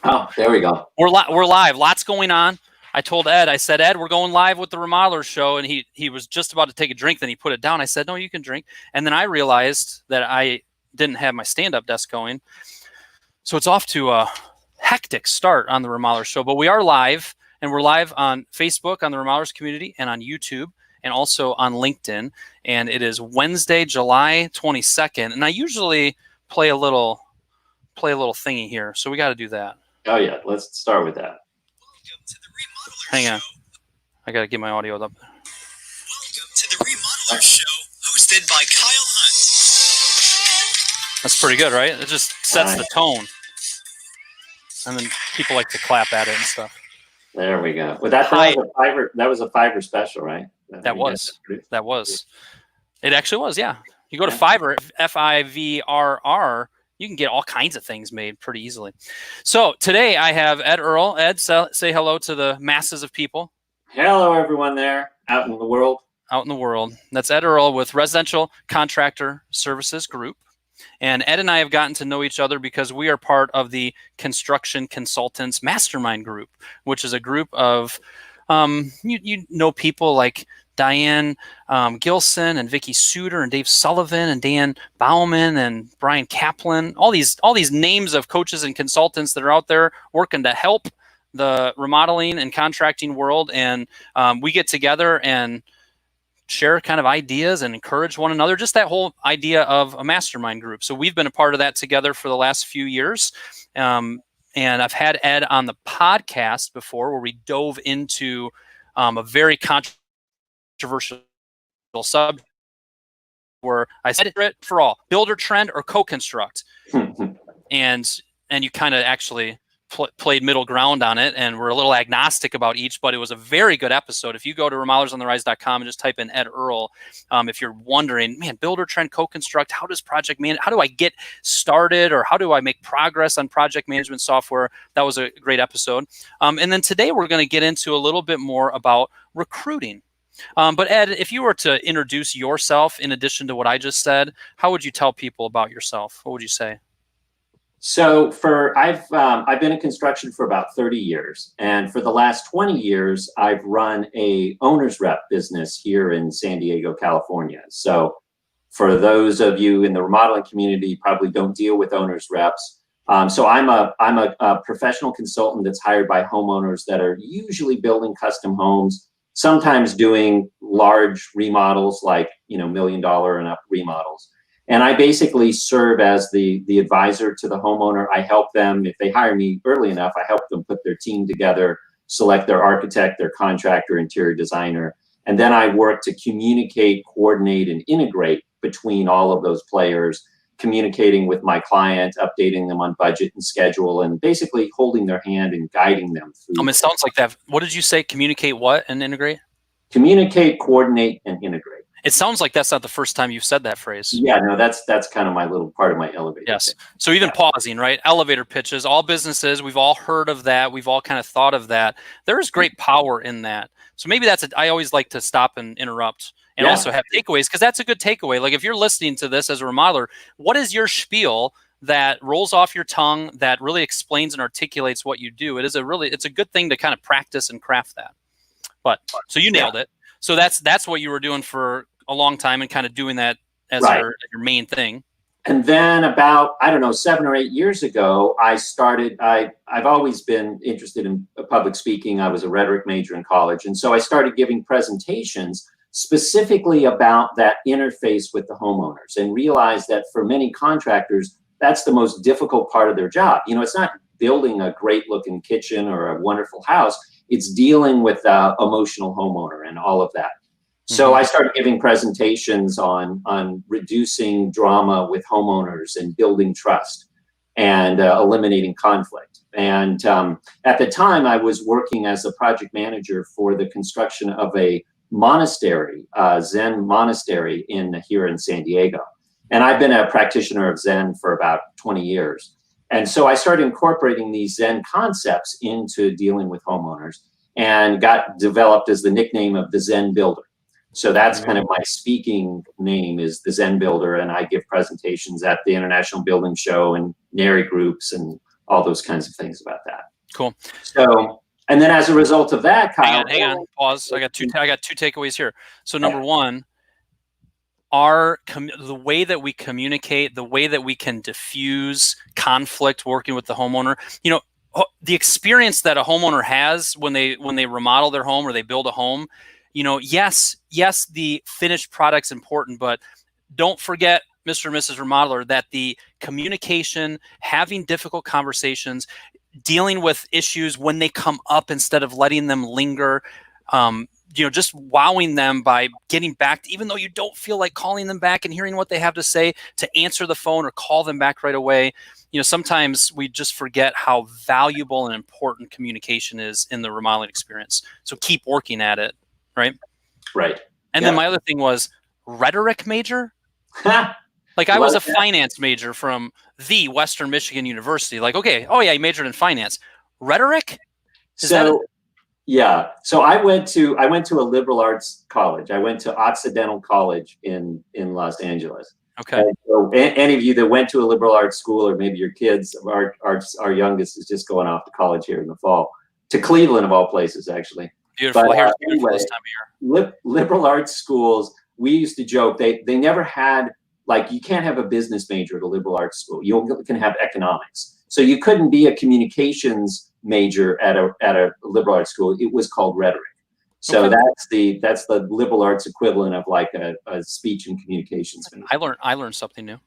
Oh, there we go. We're live. Lots going on. I told Ed, I said, Ed, we're going live with the Remodeler Show. And he was just about to take a drink. Then he put it down. I said, no, you can drink. And then I realized that I didn't have my stand-up desk going. So it's off to a hectic start on the Remodeler Show. But we are live, and we're live on Facebook, on the Remodelers community, and on YouTube, and also on LinkedIn. And it is Wednesday, July 22nd. And I usually play a little thingy here. So we got to do that. Oh, yeah. Let's start with that. Hang on. I got to get my audio up. Welcome to the Remodeler Show, hosted by Kyle Hunt. That's pretty good, right? It just sets the tone. And then people like to clap at it and stuff. There we go. Well, that was a Fiverr special, right? That was. It actually was, yeah. You go to Fiverr, Fiverr, you can get all kinds of things made pretty easily. So today I have Ed Earl. Ed, say hello to the masses of people. Hello, everyone there out in the world. Out in the world. That's Ed Earl with Residential Contractor Services Group. And Ed and I have gotten to know each other because we are part of the Construction Consultants Mastermind Group, which is a group of, you know, people like Diane Gilson and Vicky Suter and Dave Sullivan and Dan Bauman and Brian Kaplan, all these names of coaches and consultants that are out there working to help the remodeling and contracting world. And we get together and share kind of ideas and encourage one another, just that whole idea of a mastermind group. So we've been a part of that together for the last few years. And I've had Ed on the podcast before where we dove into a very controversial subject where I said it for all, builder trend or co-construct. and you kind of actually played middle ground on it, and we're a little agnostic about each, but it was a very good episode. If you go to remodelersontherise.com and just type in Ed Earl, if you're wondering, man, builder trend, co-construct, how does project manage, how do I get started, or how do I make progress on project management software? That was a great episode. And then today we're going to get into a little bit more about recruiting. But Ed, if you were to introduce yourself in addition to what I just said, how would you tell people about yourself? What would you say? So I've been in construction for about 30 years, and for the last 20 years, I've run a owner's rep business here in San Diego, California. So for those of you in the remodeling community, probably don't deal with owner's reps. So I'm a professional consultant that's hired by homeowners that are usually building custom homes, sometimes doing large remodels like, $1 million and up remodels. And I basically serve as the advisor to the homeowner. I help them, if they hire me early enough, I help them put their team together, select their architect, their contractor, interior designer. And then I work to communicate, coordinate, and integrate between all of those players, communicating with my client, updating them on budget and schedule, and basically holding their hand and guiding them through. It sounds like that. What did you say? Communicate what and integrate? Communicate, coordinate, and integrate. It sounds like that's not the first time you've said that phrase. Yeah, no, that's kind of my little part of my elevator. Yes. Pitch. So even pausing, right? Elevator pitches, all businesses, we've all heard of that. We've all kind of thought of that. There is great power in that. So maybe I always like to stop and interrupt and also have takeaways, because that's a good takeaway. Like if you're listening to this as a remodeler, what is your spiel that rolls off your tongue that really explains and articulates what you do? It's a good thing to kind of practice and craft that. But so you nailed it. So that's what you were doing for a long time and kind of doing that as your main thing. And then about, 7 or 8 years ago, I started, I've always been interested in public speaking. I was a rhetoric major in college. And so I started giving presentations specifically about that interface with the homeowners, and realized that for many contractors, that's the most difficult part of their job. It's not building a great looking kitchen or a wonderful house. It's dealing with the emotional homeowner and all of that. So I started giving presentations on reducing drama with homeowners and building trust and eliminating conflict. And at the time, I was working as a project manager for the construction of a monastery, Zen monastery here in San Diego. And I've been a practitioner of Zen for about 20 years. And so I started incorporating these Zen concepts into dealing with homeowners, and got developed as the nickname of the Zen Builder. So that's kind of my speaking name, is the Zen Builder, and I give presentations at the International Building Show and NARI groups and all those kinds of things about that. Cool. So, and then as a result of that, Kyle, hang on, pause. I got two takeaways here. So number one, the way that we communicate, the way that we can diffuse conflict working with the homeowner, the experience that a homeowner has when they remodel their home or they build a home, yes, the finished product's important, but don't forget, Mr. and Mrs. Remodeler, that the communication, having difficult conversations, dealing with issues when they come up instead of letting them linger, just wowing them by getting back, even though you don't feel like calling them back and hearing what they have to say, to answer the phone or call them back right away. Sometimes we just forget how valuable and important communication is in the remodeling experience. So keep working at it, right? Right. And then my other thing was rhetoric major. Like I was a finance major from the Western Michigan University. Like, okay, oh yeah, I majored in finance. Rhetoric? Yeah. So I went to a liberal arts college. I went to Occidental College in Los Angeles. Okay. And so any of you that went to a liberal arts school, or maybe your kids, our youngest is just going off to college here in the fall, to Cleveland of all places, actually. Beautiful. But, I hear it's beautiful this time of year. Liberal arts schools, we used to joke, they never had, like, you can't have a business major at a liberal arts school. You can have economics. So you couldn't be a communications major at a liberal arts school. It was called rhetoric. So okay. that's the liberal arts equivalent of like a speech and communications major. I learned something new.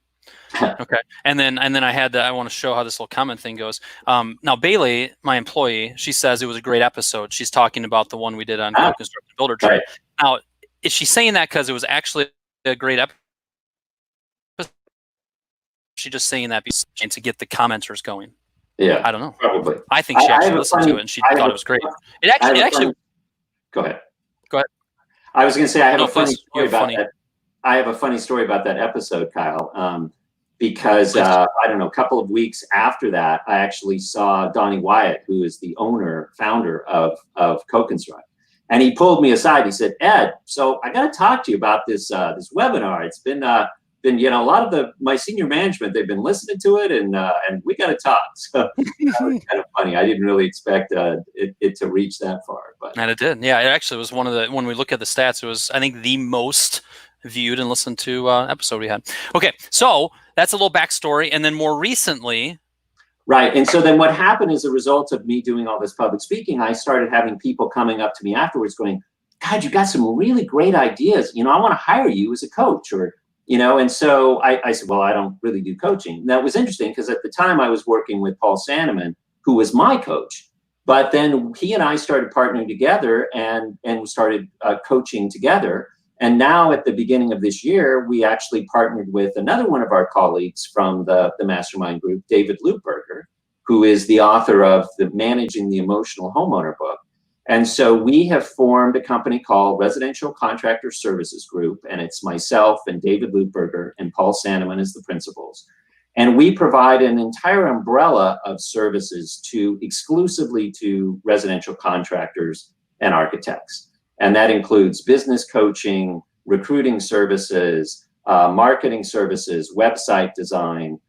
Okay. And then I want to show how this little comment thing goes. Now Bailey, my employee, she says it was a great episode. She's talking about the one we did on co-construction builder trade. Right. Now, is she saying that because it was actually a great episode? She's just saying that to get the commenters going. Yeah, I don't know. Probably. I think she actually listened to it and she thought it was great. It actually. Go ahead. Go ahead. I was going to say I have a funny story about that. I have a funny story about that episode, Kyle, because I don't know, a couple of weeks after that, I actually saw Donnie Wyatt, who is the founder of Co-Construct, and he pulled me aside. He said, "Ed, so I got to talk to you about this webinar. It's been a lot of my senior management, they've been listening to it, and we got to talk." So that was kind of funny. I didn't really expect it to reach that far, but and it did. Yeah, it actually was one of the, when we look at the stats, it was, I think, the most viewed and listened to episode we had. Okay, so that's a little backstory, and then more recently. Right, and so then what happened as a result of me doing all this public speaking, I started having people coming up to me afterwards going, "God, you got some really great ideas. I want to hire you as a coach," or and so I said, "Well, I don't really do coaching." And that was interesting because at the time I was working with Paul Sanneman, who was my coach. But then he and I started partnering together and started coaching together. And now at the beginning of this year, we actually partnered with another one of our colleagues from the Mastermind Group, David Lupberger, who is the author of the Managing the Emotional Homeowner book. And so we have formed a company called Residential Contractor Services Group, and it's myself and David Lupberger and Paul Sanneman as the principals. And we provide an entire umbrella of services exclusively to residential contractors and architects. And that includes business coaching, recruiting services, marketing services, website design,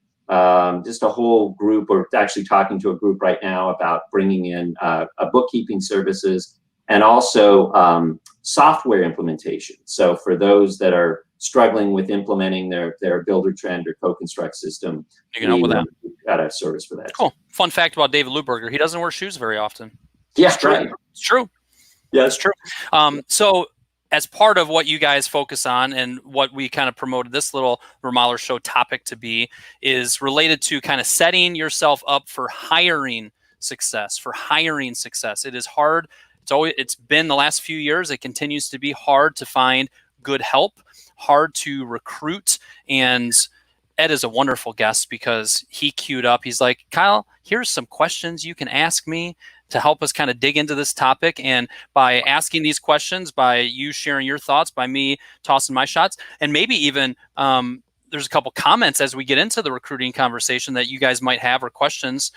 just a whole group. We're actually talking to a group right now about bringing in a bookkeeping services and also software implementation. So for those that are struggling with implementing their Builder Trend or Co-Construct system, you can help with that. We've got a service for that. Cool. Fun fact about David Lupberger: he doesn't wear shoes very often. Yeah, it's true. Right. It's true. Yeah, it's true. So as part of what you guys focus on and what we kind of promoted this little Remodeler Show topic to be is related to kind of setting yourself up for hiring success. It is hard. It's been the last few years. It continues to be hard to find good help, hard to recruit. And Ed is a wonderful guest because he queued up. He's like, "Kyle, here's some questions you can ask me to help us kind of dig into this topic." And by asking these questions, by you sharing your thoughts, by me tossing my shots, and maybe even there's a couple comments as we get into the recruiting conversation that you guys might have or questions,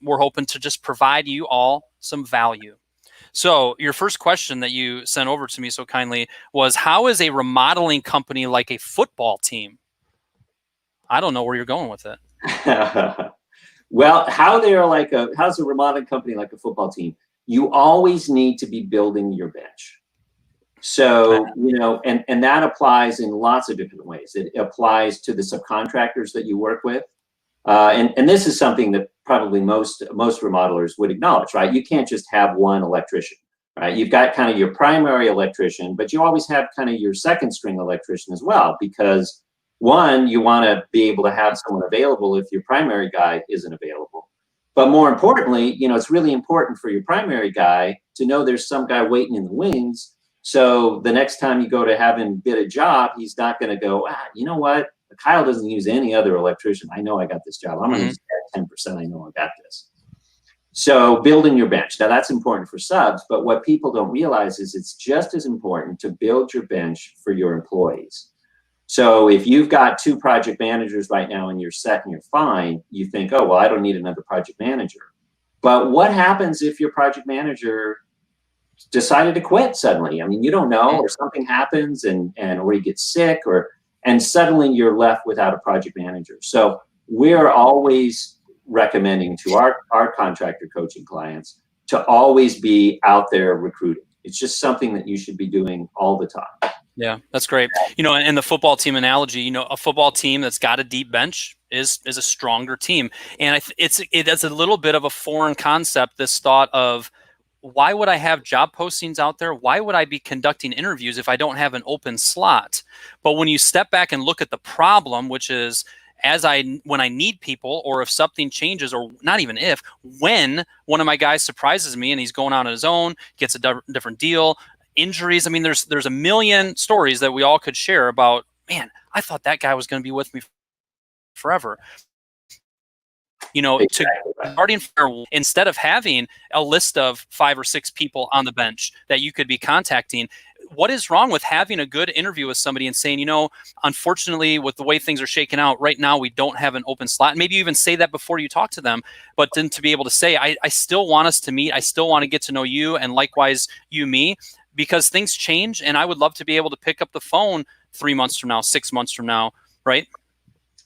we're hoping to just provide you all some value. So your first question that you sent over to me so kindly was, how is a remodeling company like a football team? I don't know where you're going with it. Well, how's a remodeling company like a football team? You always need to be building your bench. So, and that applies in lots of different ways. It applies to the subcontractors that you work with. And this is something that probably most remodelers would acknowledge, right? You can't just have one electrician, right? You've got kind of your primary electrician, but you always have kind of your second string electrician as well, because one, you want to be able to have someone available if your primary guy isn't available. But more importantly, it's really important for your primary guy to know there's some guy waiting in the wings. So the next time you go to have him bid a job, he's not going to go, you know what? Kyle doesn't use any other electrician. I know I got this job. I'm going to use that 10%. I know I got this. So building your bench. Now that's important for subs, but what people don't realize is it's just as important to build your bench for your employees. So if you've got 2 project managers right now and you're set and you're fine, you think, oh, well, I don't need another project manager. But what happens if your project manager decided to quit suddenly? I mean, you don't know, or something happens or he gets sick, and suddenly you're left without a project manager. So we're always recommending to our contractor coaching clients to always be out there recruiting. It's just something that you should be doing all the time. Yeah, that's great. And the football team analogy, a football team that's got a deep bench is a stronger team. And it's a little bit of a foreign concept, this thought of, why would I have job postings out there? Why would I be conducting interviews if I don't have an open slot? But when you step back and look at the problem, which is when I need people, or if something changes, or not even if, when one of my guys surprises me and he's going out on his own, gets a different deal, injuries. I mean, there's a million stories that we all could share about, man, I thought that guy was going to be with me forever. Exactly. To guardian fire, instead of having a list of 5 or 6 people on the bench that you could be contacting, what is wrong with having a good interview with somebody and saying, unfortunately, with the way things are shaking out right now, we don't have an open slot. And maybe you even say that before you talk to them, but then to be able to say, I still want us to meet. I still want to get to know you, and likewise you me, because things change, and I would love to be able to pick up the phone 3 months from now, 6 months from now, right?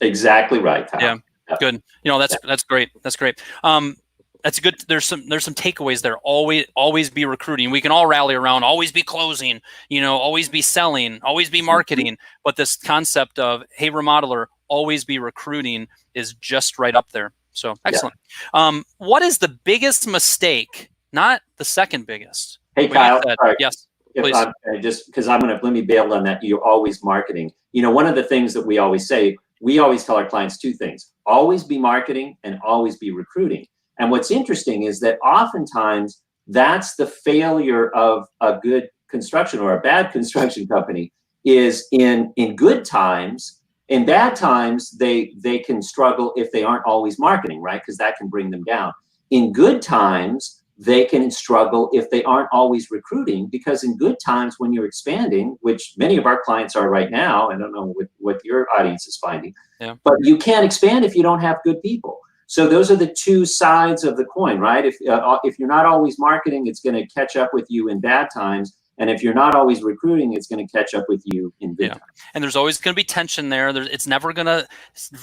Exactly right, Kyle. Yeah. Good. That's great. That's great. That's good. There's some takeaways there. Always be recruiting. We can all rally around, always be closing, always be selling, always be marketing. But this concept of, hey, remodeler, always be recruiting is just right up there. So excellent. Yeah. What is the biggest mistake? Not the second biggest. Hey, Kyle. Sorry. Yes. Please. Just because let me bail on that. You're always marketing. One of the things that we always say, we always tell our clients 2 things: always be marketing and always be recruiting. And what's interesting is that oftentimes that's the failure of a good construction or a bad construction company, is in good times. In bad times, they can struggle if they aren't always marketing, right? Because that can bring them down. In good times, they can struggle if they aren't always recruiting, because in good times, when you're expanding, which many of our clients are right now, I don't know what your audience is finding, but you can't expand if you don't have good people. So those are the 2 sides of the coin, right? If you're not always marketing, it's going to catch up with you in bad times. And if you're not always recruiting, it's going to catch up with you in good times. And there's always going to be tension there. It's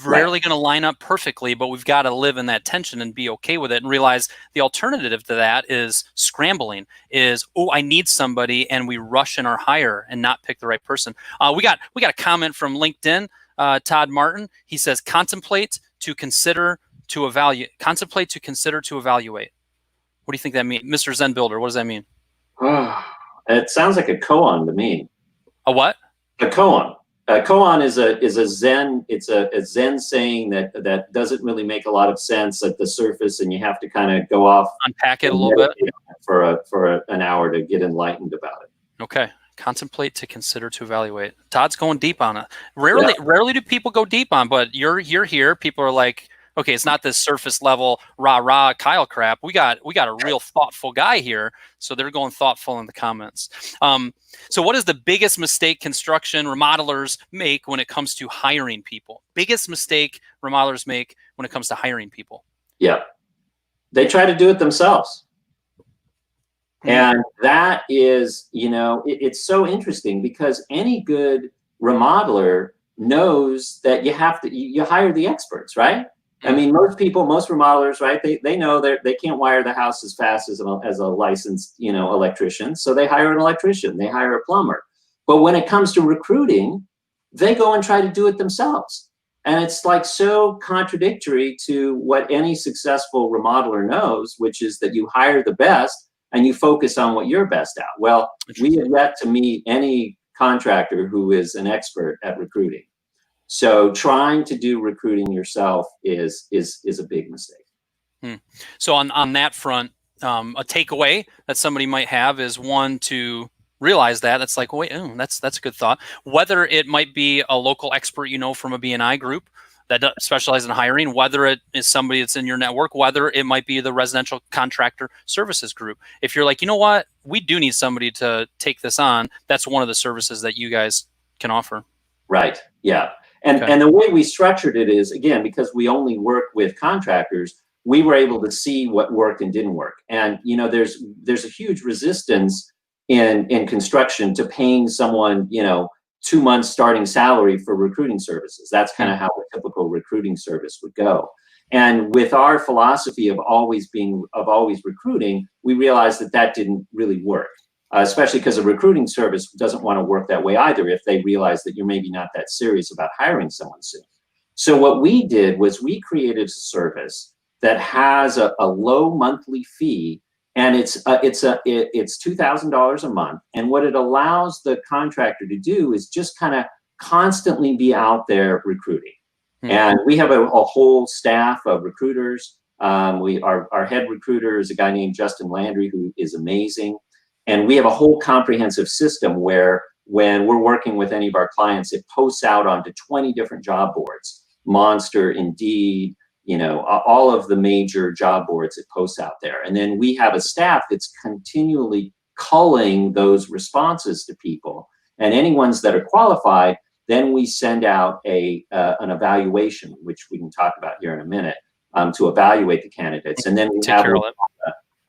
rarely going to line up perfectly, but we've got to live in that tension and be okay with it, and realize the alternative to that is scrambling, is, I need somebody, and we rush in our hire and not pick the right person. We got a comment from LinkedIn, Todd Martin. He says, contemplate to consider to evaluate. Contemplate to consider to evaluate. What do you think that means? Mr. Zen Builder, what does that mean? It sounds like a koan to me. A what? A koan. A koan is a Zen. It's a Zen saying that doesn't really make a lot of sense at the surface, and you have to kind of go off, unpack it a little bit for an hour to get enlightened about it. Okay. Contemplate to consider to evaluate. Todd's going deep on it. Rarely do people go deep on, but you're here. People are like, okay, it's not this surface level rah Kyle crap. We got a real thoughtful guy here, so they're going thoughtful in the comments. So what is the biggest mistake construction remodelers make when it comes to hiring people? Biggest mistake remodelers make when it comes to hiring people? Yeah, they try to do it themselves. And that is, it's so interesting, because any good remodeler knows that you hire the experts, right? I mean, most people, most remodelers, right? They know that they can't wire the house as fast as a licensed, electrician. So they hire an electrician, they hire a plumber. But when it comes to recruiting, they go and try to do it themselves. And it's like so contradictory to what any successful remodeler knows, which is that you hire the best and you focus on what you're best at. Well, we have yet to meet any contractor who is an expert at recruiting. So trying to do recruiting yourself is a big mistake. So on that front, a takeaway that somebody might have is one to realize that it's like, wait, that's a good thought. Whether it might be a local expert from a B&I group that specializes in hiring, whether it is somebody that's in your network, whether it might be the Residential Contractor Services Group. If you're like, you know what, we do need somebody to take this on, that's one of the services that you guys can offer. Right. Yeah. And the way we structured it is, again, because we only work with contractors, we were able to see what worked and didn't work. And, there's a huge resistance in construction to paying someone, 2 months starting salary for recruiting services. That's kind of how a typical recruiting service would go. And with our philosophy of always recruiting, we realized that didn't really work. Especially because a recruiting service doesn't want to work that way either if they realize that you're maybe not that serious about hiring someone soon. So what we did was we created a service that has a low monthly fee, and it's $2,000 a month. And what it allows the contractor to do is just kind of constantly be out there recruiting. And we have a whole staff of recruiters. Our head recruiter is a guy named Justin Landry, who is amazing. And we have a whole comprehensive system where when we're working with any of our clients, it posts out onto 20 different job boards, Monster, Indeed, all of the major job boards it posts out there. And then we have a staff that's continually culling those responses to people. And any ones that are qualified, then we send out an evaluation, which we can talk about here in a minute, to evaluate the candidates. And then we have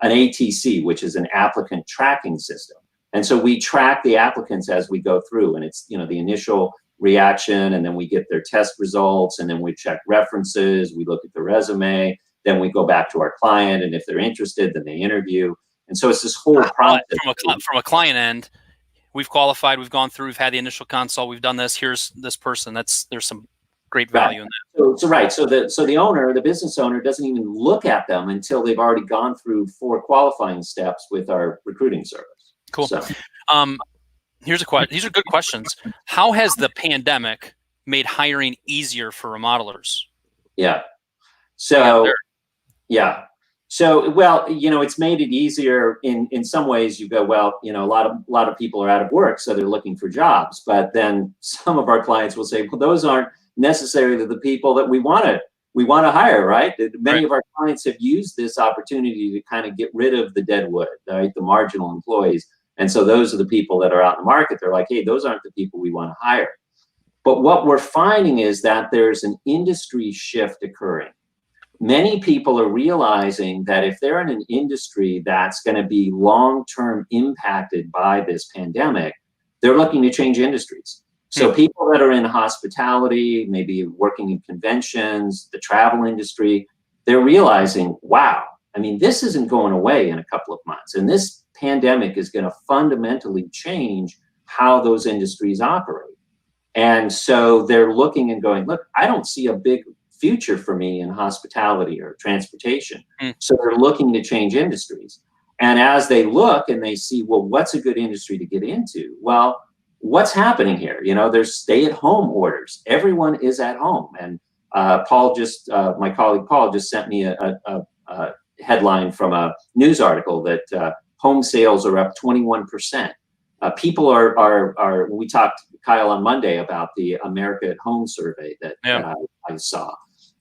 an ATC, which is an applicant tracking system. And so we track the applicants as we go through, and it's, the initial reaction, and then we get their test results, and then we check references, we look at the resume, then we go back to our client, and if they're interested, then they interview. And so it's this whole process. From a client end, we've qualified, we've gone through, we've had the initial consult, we've done this, here's this person. There's some great value in that. So the owner, the business owner, doesn't even look at them until they've already gone through 4 qualifying steps with our recruiting service. Cool. So, here's a question. These are good questions. How has the pandemic made hiring easier for remodelers? Yeah. So, well, it's made it easier in some ways. You go, well, a lot of people are out of work, so they're looking for jobs. But then some of our clients will say, well, those aren't necessarily the people that we want to hire, right? Many of our clients have used this opportunity to kind of get rid of the dead wood, right? The marginal employees. And so those are the people that are out in the market. They're like, hey, those aren't the people we want to hire. But what we're finding is that there's an industry shift occurring. Many people are realizing that if they're in an industry that's going to be long-term impacted by this pandemic, they're looking to change industries. So people that are in hospitality, maybe working in conventions, the travel industry, they're realizing, wow, I mean, this isn't going away in a couple of months. And this pandemic is going to fundamentally change how those industries operate. And so they're looking and going, look, I don't see a big future for me in hospitality or transportation. So they're looking to change industries. And as they look and they see, well, what's a good industry to get into? Well, what's happening here? There's stay-at-home orders. Everyone is at home. And my colleague Paul just sent me a headline from a news article that home sales are up 21%. People are. We talked, Kyle, on Monday about the America at Home survey that I saw.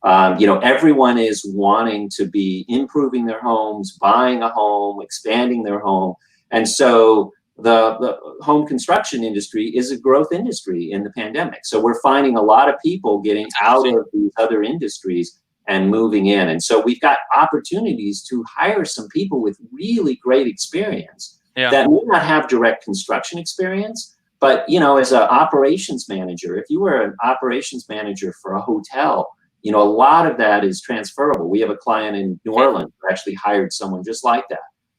Everyone is wanting to be improving their homes, buying a home, expanding their home, and so the home construction industry is a growth industry in the pandemic. So we're finding a lot of people getting out of these other industries and moving in. And so we've got opportunities to hire some people with really great experience that may not have direct construction experience, but as an operations manager, if you were an operations manager for a hotel a lot of that is transferable. We have a client in New Orleans who actually hired someone just like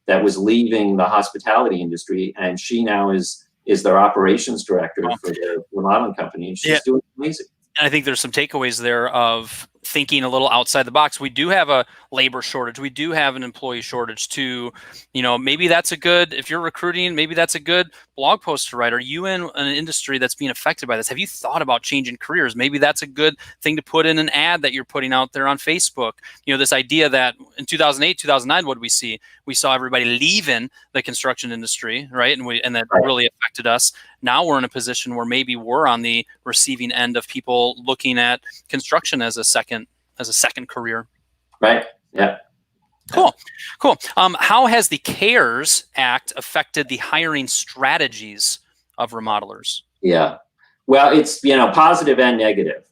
that was leaving the hospitality industry, and she now is their operations director for their remodeling company, and she's doing amazing. And I think there's some takeaways there of thinking a little outside the box. We do have a labor shortage. We do have an employee shortage too. Maybe that's a good, if you're recruiting, maybe that's a good blog post to write. Are you in an industry that's being affected by this? Have you thought about changing careers? Maybe that's a good thing to put in an ad that you're putting out there on Facebook. This idea that in 2008, 2009, what did we see? We saw everybody leaving the construction industry, right? And that really affected us. Now we're in a position where maybe we're on the receiving end of people looking at construction as a second career. Right. Yeah. Cool. How has the CARES Act affected the hiring strategies of remodelers? Yeah. Well, it's, positive and negative.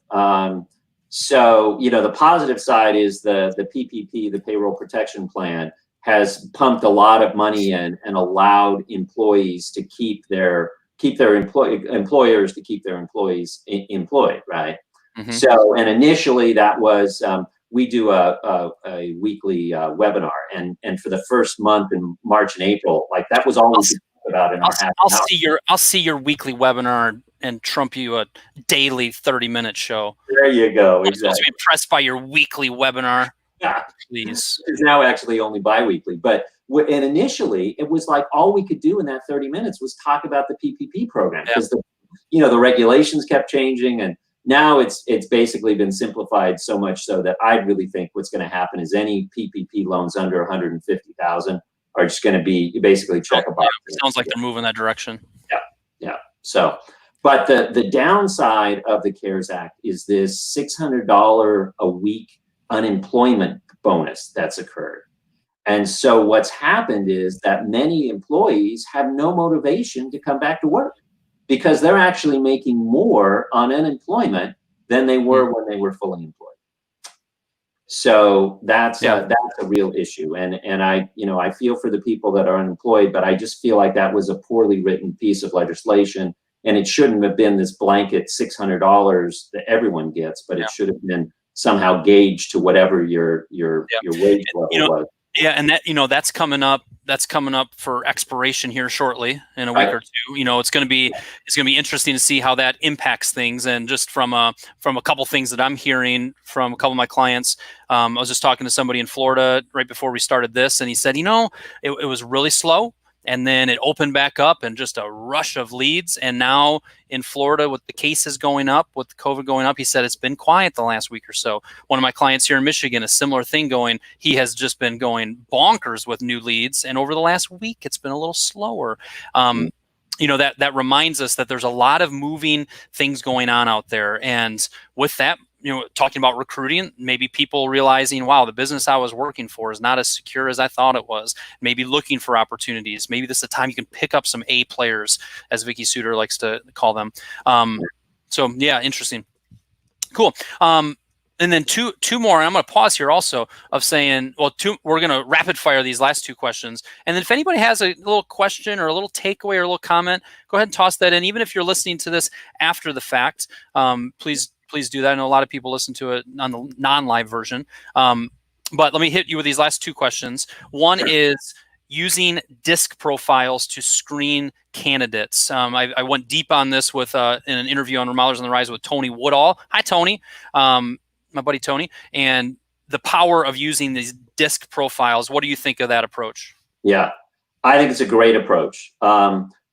So, the positive side is the PPP, the Payroll Protection Plan, has pumped a lot of money in and allowed employees to keep their employers to keep their employees employed, right? Mm-hmm. So, and initially that was, we do a weekly webinar, and for the first month in March and April, like that was all we could talk about in our half hour. I'll see your weekly webinar and trump you a daily 30-minute show. There you go. I'm supposed to be impressed by your weekly webinar. Yeah, please. It's now actually only bi-weekly, and initially it was like all we could do in that 30 minutes was talk about the PPP program, because the regulations kept changing, and now it's basically been simplified so much so that I really think what's going to happen is any PPP loans under 150,000 are just going to be basically check a box. Yeah, sounds like they're moving that direction. Yeah. So, but the downside of the CARES Act is this $600 a week unemployment bonus that's occurred. And so what's happened is that many employees have no motivation to come back to work, because they're actually making more on unemployment than they were when they were fully employed. So that's a real issue. And I feel for the people that are unemployed, but I just feel like that was a poorly written piece of legislation, and it shouldn't have been this blanket $600 that everyone gets, but it should have been somehow gauged to whatever your wage level was. Yeah, and that's coming up. That's coming up for expiration here shortly in a week or two. It's going to be interesting to see how that impacts things. And just from a couple things that I'm hearing from a couple of my clients, I was just talking to somebody in Florida right before we started this, and he said, it was really slow. And then it opened back up and just a rush of leads. And now in Florida, with the cases going up, with the COVID going up, he said it's been quiet the last week or so. One of my clients here in Michigan, a similar thing going. He has just been going bonkers with new leads. And over the last week, it's been a little slower. That reminds us that there's a lot of moving things going on out there. And with that, talking about recruiting, maybe people realizing, wow, the business I was working for is not as secure as I thought it was. Maybe looking for opportunities. Maybe this is the time you can pick up some A players, as Vicky Suter likes to call them. Interesting. Cool. And then two more, and I'm going to pause here also of saying, we're going to rapid fire these last two questions. And then if anybody has a little question or a little takeaway or a little comment, go ahead and toss that in. Even if you're listening to this after the fact, please do that. I know a lot of people listen to it on the non-live version. But let me hit you with these last two questions. One is using DISC profiles to screen candidates. I went deep on this with in an interview on Remodelers on the Rise with Tony Woodall. Hi, Tony. My buddy Tony. And the power of using these DISC profiles. What do you think of that approach? Yeah, I think it's a great approach.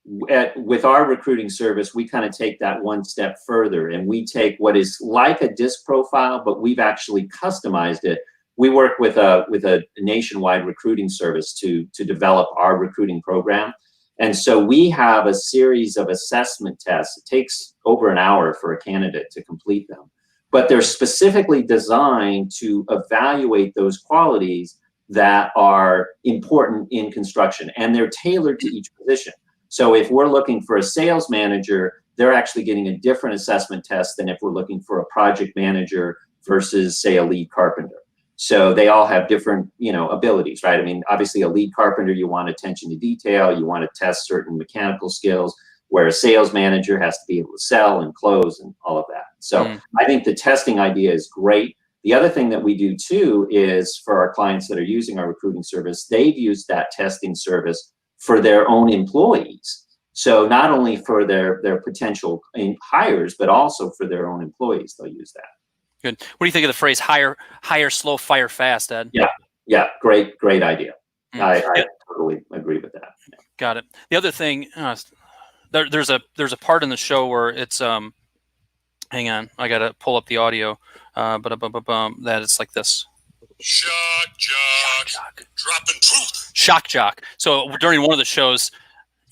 With our recruiting service, we kind of take that one step further, and we take what is like a DISC profile, but we've actually customized it. We work with a nationwide recruiting service to develop our recruiting program. And so we have a series of assessment tests. It takes over an hour for a candidate to complete them, but they're specifically designed to evaluate those qualities that are important in construction, and they're tailored to each position. So if we're looking for a sales manager, they're actually getting a different assessment test than if we're looking for a project manager versus, say, a lead carpenter. So they all have different, abilities, right? I mean, obviously a lead carpenter, you want attention to detail, you want to test certain mechanical skills, where a sales manager has to be able to sell and close and all of that. So I think the testing idea is great. The other thing that we do too is for our clients that are using our recruiting service, they've used that testing service for their own employees. So not only for their potential hires, but also for their own employees, they'll use that. Good. What do you think of the phrase hire slow, fire fast, Ed? Yeah, great idea. I totally agree with that. Yeah. Got it. The other thing, there's a part in the show where it's hang on, I gotta pull up the audio. That it's like this. Shock jock. Dropping truth. Shock jock. So during one of the shows,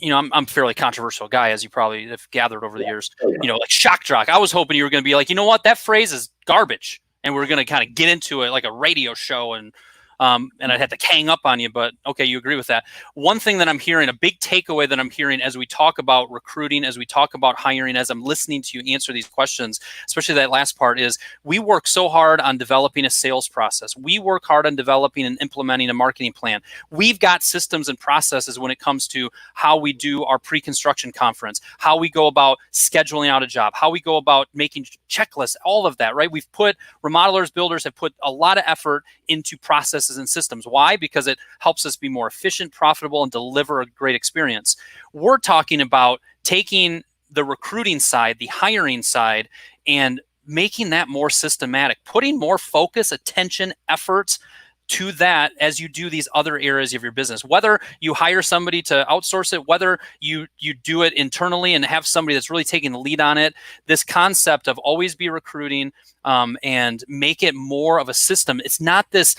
I'm a fairly controversial guy, as you probably have gathered over the years. Like shock jock. I was hoping you were going to be like, you know what, that phrase is garbage, and we're going to kind of get into it like a radio show, and I'd have to hang up on you. But okay, you agree with that. One thing that I'm hearing, a big takeaway that I'm hearing as we talk about recruiting, as we talk about hiring, as I'm listening to you answer these questions, especially that last part, is we work so hard on developing a sales process. We work hard on developing and implementing a marketing plan. We've got systems and processes when it comes to how we do our pre-construction conference, how we go about scheduling out a job, how we go about making checklists, all of that, right? Remodelers, builders have put a lot of effort into processes and systems. Why? Because it helps us be more efficient, profitable, and deliver a great experience. We're talking about taking the recruiting side, the hiring side, and making that more systematic, putting more focus, attention, efforts to that as you do these other areas of your business. Whether you hire somebody to outsource it, whether you do it internally and have somebody that's really taking the lead on it, this concept of always be recruiting and make it more of a system. It's not this,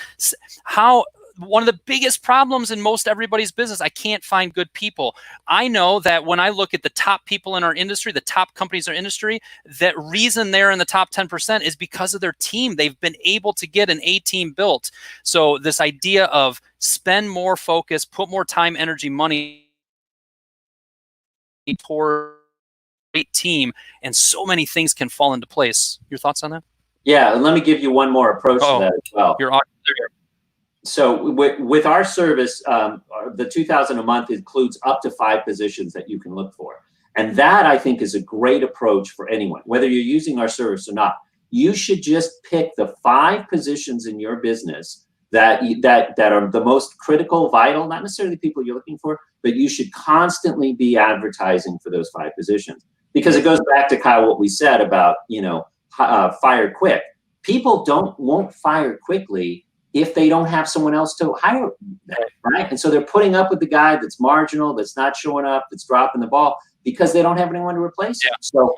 one of the biggest problems in most everybody's business, I can't find good people. I know that when I look at the top people in our industry, the top companies in our industry, that reason they're in the top 10% is because of their team. They've been able to get an A team built. So this idea of spend more focus, put more time, energy, money toward a great team, and so many things can fall into place. Your thoughts on that? Yeah, and let me give you one more approach to that as well. So with our service, the $2,000 a month includes up to 5 positions that you can look for. And that, I think, is a great approach for anyone, whether you're using our service or not. You should just pick the 5 positions in your business that are the most critical, vital, not necessarily the people you're looking for, but you should constantly be advertising for those 5 positions. Because it goes back to, Kyle, what we said about, fire quick. People won't fire quickly if they don't have someone else to hire, right? And so they're putting up with the guy that's marginal, that's not showing up, that's dropping the ball, because they don't have anyone to replace him. So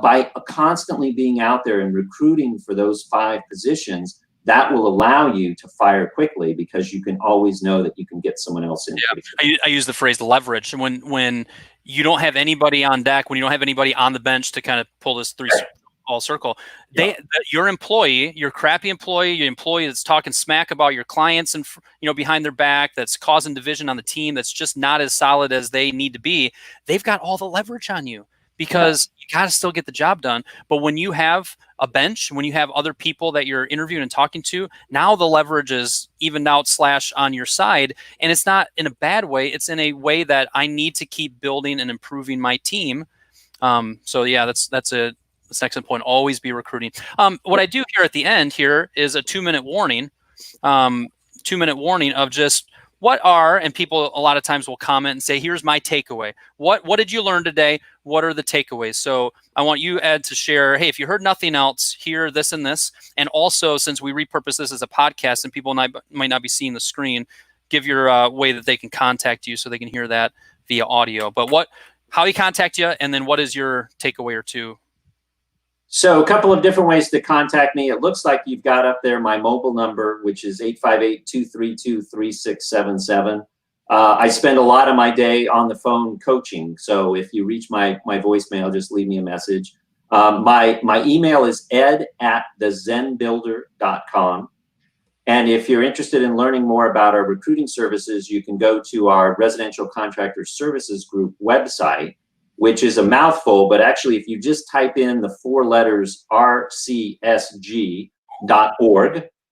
by constantly being out there and recruiting for those 5 positions, that will allow you to fire quickly, because you can always know that you can get someone else in. Yeah, I use the phrase leverage. When you don't have anybody on deck, when you don't have anybody on the bench to kind of pull this all circle, your employee, your crappy employee, your employee that's talking smack about your clients and behind their back, that's causing division on the team, that's just not as solid as they need to be, they've got all the leverage on you, because you got to still get the job done. But when you have a bench, when you have other people that you're interviewing and talking to, now the leverage is evened out / on your side. And it's not in a bad way. It's in a way that I need to keep building and improving my team. So yeah, that's an excellent point. Always be recruiting. What I do here at the end here is a 2-minute warning. 2-minute warning of just what are, and people a lot of times will comment and say, here's my takeaway. What did you learn today? What are the takeaways? So I want you, Ed, to share, hey, if you heard nothing else, hear this and this. And also, since we repurpose this as a podcast and people might not be seeing the screen, give your way that they can contact you so they can hear that via audio. But how you contact you, and then what is your takeaway or two? So a couple of different ways to contact me. It looks like you've got up there my mobile number, which is 858-232-3677. I spend a lot of my day on the phone coaching. So if you reach my voicemail, just leave me a message. My email is ed@thezenbuilder.com. And if you're interested in learning more about our recruiting services, you can go to our Residential Contractor Services Group website, which is a mouthful, but actually if you just type in the 4 letters rcsg.org,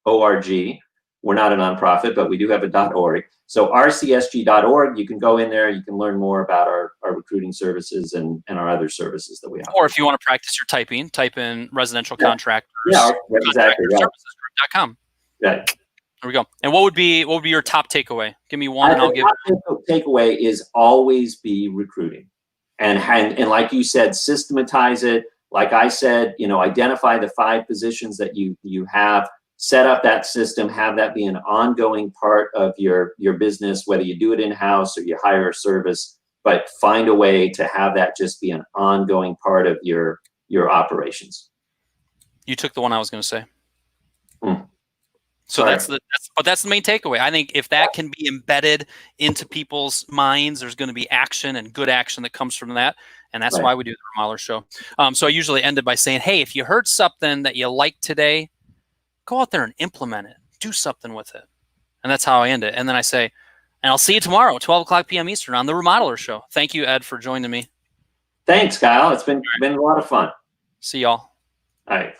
O-R-G, we're not a nonprofit, but we do have a .org. So rcsg.org, you can go in there, you can learn more about our recruiting services and our other services that we have. Or if you want to practice your typing, type in Residential Contractors. Yeah, exactly. Right. Services Group. .com. Right. There we go. And what would be your top takeaway? Give me one, and I'll give. Takeaway is always be recruiting, and like you said, systematize it. Like I said, identify the 5 positions that you have. Set up that system. Have that be an ongoing part of your business, whether you do it in house or you hire a service. But find a way to have that just be an ongoing part of your operations. You took the one I was going to say. So Sorry. that's the main takeaway. I think if that can be embedded into people's minds, there's going to be action and good action that comes from that. And that's why we do the Remodeler Show. So I usually end it by saying, hey, if you heard something that you liked today, go out there and implement it. Do something with it. And that's how I end it. And then I say, and I'll see you tomorrow at 12 o'clock p.m. Eastern on the Remodeler Show. Thank you, Ed, for joining me. Thanks, Kyle. It's been a lot of fun. See y'all. All right.